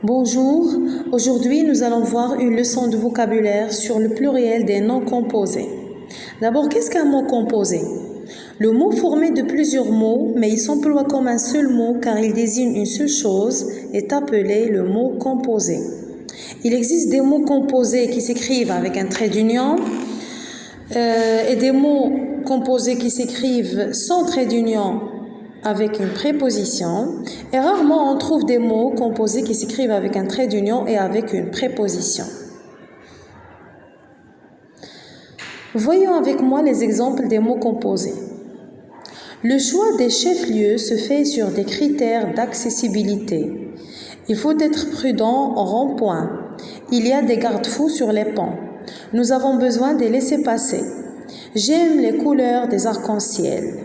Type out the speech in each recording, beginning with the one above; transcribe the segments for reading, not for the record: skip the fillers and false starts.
Bonjour, aujourd'hui nous allons voir une leçon de vocabulaire sur le pluriel des noms composés. D'abord, qu'est-ce qu'un mot composé? Le mot formé de plusieurs mots, mais il s'emploie comme un seul mot car il désigne une seule chose, est appelé le mot composé. Il existe des mots composés qui s'écrivent avec un trait d'union et des mots composés qui s'écrivent sans trait d'union avec une préposition, et rarement on trouve des mots composés qui s'écrivent avec un trait d'union et avec une préposition. Voyons avec moi les exemples des mots composés. Le choix des chefs-lieux se fait sur des critères d'accessibilité. Il faut être prudent en rond-point. Il y a des garde-fous sur les ponts. Nous avons besoin de laisser passer. J'aime les couleurs des arcs-en-ciel.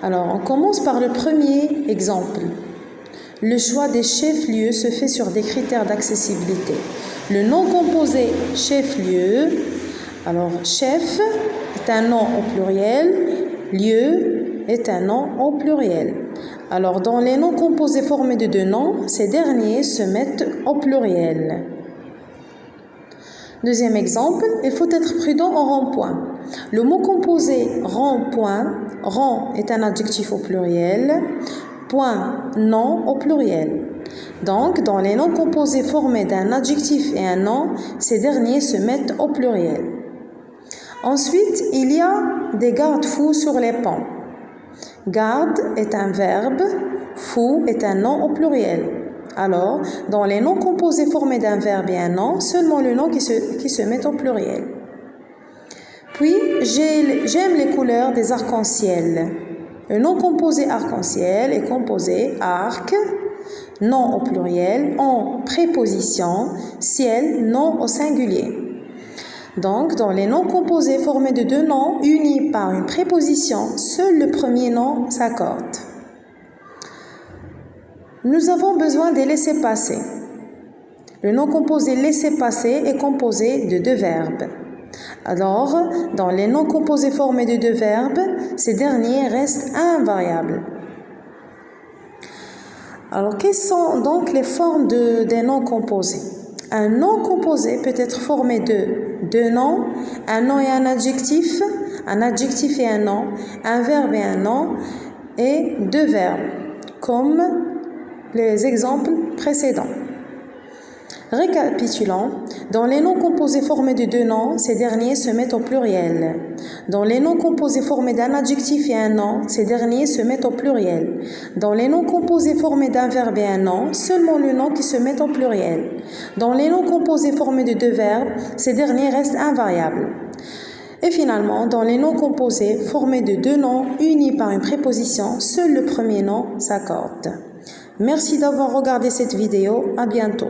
Alors, on commence par le premier exemple. Le choix des chefs-lieux se fait sur des critères d'accessibilité. Le nom composé chef-lieu, alors chef est un nom au pluriel, lieu est un nom au pluriel. Alors, dans les noms composés formés de deux noms, ces derniers se mettent au pluriel. Deuxième exemple, il faut être prudent en rond-point. Le mot composé rond-point, rond est un adjectif au pluriel, point, nom au pluriel. Donc, dans les noms composés formés d'un adjectif et un nom, ces derniers se mettent au pluriel. Ensuite, il y a des garde-fous sur les ponts. Garde est un verbe, fou est un nom au pluriel. Alors, dans les noms composés formés d'un verbe et un nom, seulement le nom qui se met au pluriel. Puis, j'aime les couleurs des arcs-en-ciel. Le nom composé arc-en-ciel est composé arc, nom au pluriel, en préposition, ciel, nom au singulier. Donc, dans les noms composés formés de deux noms unis par une préposition, seul le premier nom s'accorde. Nous avons besoin de laisser passer. Le nom composé laisser passer est composé de deux verbes. Alors, dans les noms composés formés de deux verbes, ces derniers restent invariables. Alors, quelles sont donc les formes des noms composés? Un nom composé peut être formé de deux noms, un nom et un adjectif et un nom, un verbe et un nom, et deux verbes, comme les exemples précédents. Récapitulons, dans les noms composés formés de deux noms, ces derniers se mettent au pluriel. Dans les noms composés formés d'un adjectif et un nom, ces derniers se mettent au pluriel. Dans les noms composés formés d'un verbe et un nom, seulement le nom qui se met au pluriel. Dans les noms composés formés de deux verbes, ces derniers restent invariables. Et finalement, dans les noms composés formés de deux noms unis par une préposition, seul le premier nom s'accorde. Merci d'avoir regardé cette vidéo. À bientôt.